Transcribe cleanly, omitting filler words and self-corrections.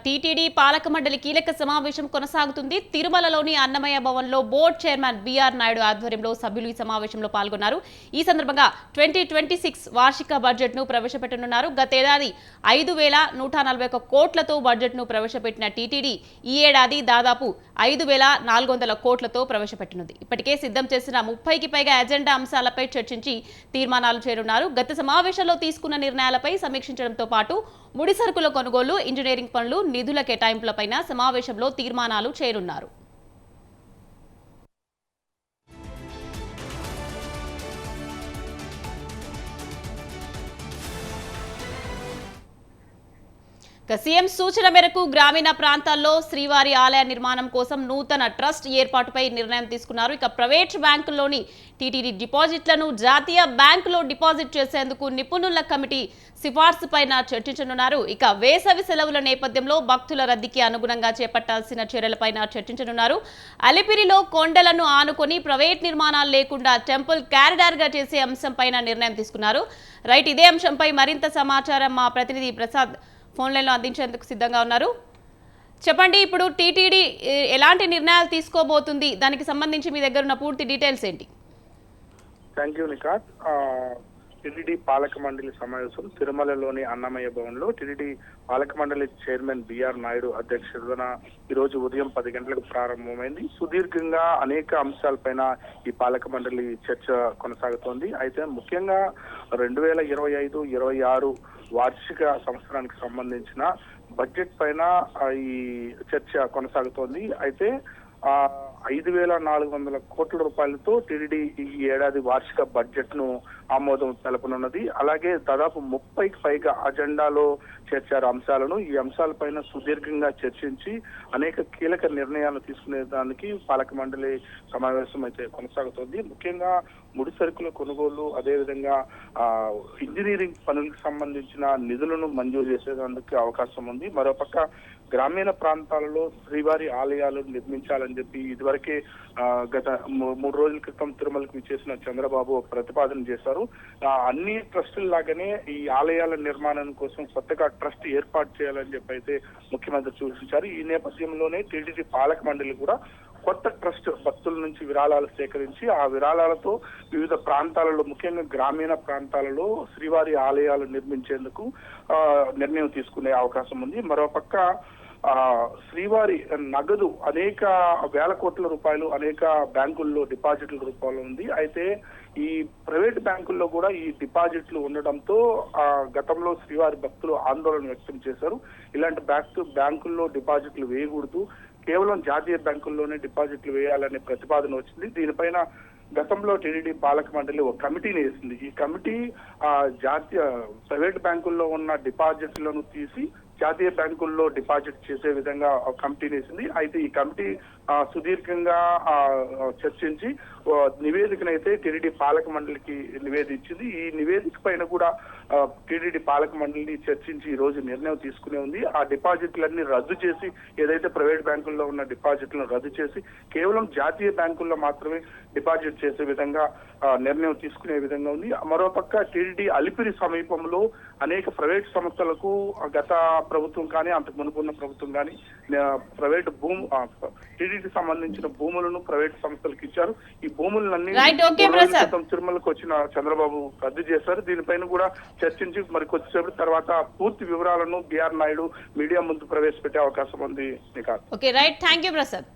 TTD పాలక మండలి కీలక సమావేశం కొనసాగుతుంది. తిరుమలలోని అన్నమయ్య భవన్లో బోర్డు చైర్మన్ బిఆర్ నాయుడు ఆధ్వర్యంలో సభ్యులు ఈ సమావేశంలో పాల్గొన్నారు. ఈ సందర్భంగా 2026 వార్షిక బడ్జెట్ను ప్రవేశపెట్టనున్నారు. గతేడాది 5,141 కోట్లతో బడ్జెట్ను ప్రవేశపెట్టిన టీటీడీ ఈ ఏడాది దాదాపు 5,400 కోట్లతో ప్రవేశపెట్టనుంది. ఇప్పటికే సిద్ధం చేసిన 30కి పైగా ఎజెండా అంశాలపై చర్చించి తీర్మానాలు చేరున్నారు. గత సమావేశంలో తీసుకున్న నిర్ణయాలపై సమీక్షించడంతో పాటు ముడి సరుకుల కొనుగోలు, ఇంజనీరింగ్ పనులు, నిధుల కేటాయింపులపైన సమావేశంలో తీర్మానాలు చేరున్నారు. సీఎం సూచన మేరకు గ్రామీణ ప్రాంతాల్లో శ్రీవారి ఆలయ నిర్మాణం కోసం నూతన ట్రస్ట్ ఏర్పాటుపై నిర్ణయం తీసుకున్నారు. ఇక ప్రైవేట్ బ్యాంకుల్లోని టీటీడీ డిపాజిట్లను జాతీయ బ్యాంకులో డిపాజిట్ చేసేందుకు నిపుణుల కమిటీ సిఫార్సుపైన చర్చించనున్నారు. ఇక వేసవి సెలవుల నేపథ్యంలో భక్తుల రద్దీకి అనుగుణంగా చేపట్టాల్సిన చర్యలపైన చర్చించనున్నారు. అలిపిరిలో కొండలను ఆనుకొని ప్రైవేట్ నిర్మాణాలు లేకుండా టెంపుల్ కారిడార్ గా చేసే అంశంపైన నిర్ణయం తీసుకున్నారు. రైట్, ఇదే అంశంపై మరింత సమాచారం మా ప్రతినిధి ప్రసాద్ ఫోన్ లైన్లో అందించేందుకు సిద్ధంగా ఉన్నారు. చెప్పండి, ఇప్పుడు టీటీడీ ఎలాంటి నిర్ణయాలు తీసుకోబోతుంది, దానికి సంబంధించి మీ దగ్గర ఉన్న పూర్తి డీటెయిల్స్ ఏంటి? Thank you నికాత్. టీటీడీ పాలక మండలి సమావేశం తిరుమలలోని అన్నమయ్య భవన్లో టీటీడీ పాలక మండలి చైర్మన్ బిఆర్ నాయుడు అధ్యక్షతన ఈరోజు ఉదయం 10 గంటలకు ప్రారంభమైంది. సుదీర్ఘంగా అనేక అంశాలపైన ఈ పాలక మండలి చర్చ కొనసాగుతోంది. అయితే ముఖ్యంగా 2025-26 వార్షిక సంవత్సరానికి సంబంధించిన బడ్జెట్ పైన ఈ చర్చ కొనసాగుతోంది. అయితే 5,400 కోట్ల రూపాయలతో టీటీడీ ఈ ఏడాది వార్షిక బడ్జెట్ ను ఆమోదం తెలపనున్నది. అలాగే దాదాపు 30కి పైగా అజెండాలో చేర్చారు అంశాలను. ఈ అంశాలపైన సుదీర్ఘంగా చర్చించి అనేక కీలక నిర్ణయాలు తీసుకునే దానికి పాలక మండలి సమావేశం అయితే కొనసాగుతోంది. ముఖ్యంగా ముడి సరుకుల కొనుగోలు, అదేవిధంగా ఇంజనీరింగ్ పనులకు సంబంధించిన నిధులను మంజూరు చేసేందుకు అవకాశం ఉంది. మరోపక్క గ్రామీణ ప్రాంతాలలో శ్రీవారి ఆలయాలు నిర్మించాలని చెప్పి ఇదివరకే గత 3 రోజుల క్రితం తిరుమలకు విచ్చేసిన చంద్రబాబు ప్రతిపాదన చేశారు. అన్ని ట్రస్టుల లాగానే ఈ ఆలయాల నిర్మాణం కోసం కొత్తగా ట్రస్ట్ ఏర్పాటు చేయాలని చెప్పి అయితే ముఖ్యమంత్రి సూచించారు. ఈ నేపథ్యంలోనే టీటీడీ పాలక మండలి కూడా కొత్త ట్రస్ట్ భక్తుల నుంచి విరాళాలు సేకరించి ఆ విరాళాలతో వివిధ ప్రాంతాలలో, ముఖ్యంగా గ్రామీణ ప్రాంతాలలో శ్రీవారి ఆలయాలు నిర్మించేందుకు నిర్ణయం తీసుకునే అవకాశం ఉంది. మరోపక్క శ్రీవారి నగదు అనేక వేల కోట్ల రూపాయలు అనేక బ్యాంకుల్లో డిపాజిట్ల రూపంలో ఉంది. అయితే ఈ ప్రైవేట్ బ్యాంకుల్లో కూడా ఈ డిపాజిట్లు ఉండడంతో గతంలో శ్రీవారి భక్తులు ఆందోళన వ్యక్తం చేశారు. ఇలాంటి బ్యాంకుల్లో డిపాజిట్లు వేయకూడదు, కేవలం జాతీయ బ్యాంకుల్లోనే డిపాజిట్లు వేయాలనే ప్రతిపాదన వచ్చింది. దీనిపైన గతంలో టీటీడీ పాలక మండలి ఒక కమిటీని వేసింది. ఈ కమిటీ జాతీయ ప్రైవేట్ బ్యాంకుల్లో ఉన్న డిపాజిట్లను తీసి జాతీయ బ్యాంకుల్లో డిపాజిట్ చేసే విధంగా కమిటీని వేసింది. అయితే ఈ కమిటీ సుదీర్ఘంగా చర్చించి నివేదికనైతే టీటీడీ పాలక మండలికి నివేదించింది. ఈ నివేదిక పైన కూడా టీటీడీ పాలక మండలిని చర్చించి ఈ రోజు నిర్ణయం తీసుకునే ఉంది. ఆ డిపాజిట్లన్నీ రద్దు చేసి, ఏదైతే ప్రైవేట్ బ్యాంకుల్లో ఉన్న డిపాజిట్లను రద్దు చేసి కేవలం జాతీయ బ్యాంకుల్లో మాత్రమే డిపాజిట్ చేసే విధంగా నిర్ణయం తీసుకునే విధంగా ఉంది. మరోపక్క టీటీడీ అలిపిరి సమీపంలో అనేక ప్రైవేట్ సంస్థలకు గత ప్రభుత్వం కానీ అంతకు మునుపున్న ప్రభుత్వం కానీ ప్రైవేట్ టీటీడీ సంబంధించిన భూములను ప్రైవేట్ సంస్థలకు ఇచ్చారు. ఈ భూములన్నీ తిరుమలకు వచ్చిన చంద్రబాబు రద్దు చేశారు. దీనిపైన కూడా చర్చించి మరి కొద్దిసేపు తర్వాత పూర్తి వివరాలను బిఆర్ నాయుడు మీడియా ముందు ప్రవేశపెట్టే అవకాశం ఉంది. Okay, right, thank you Prasad.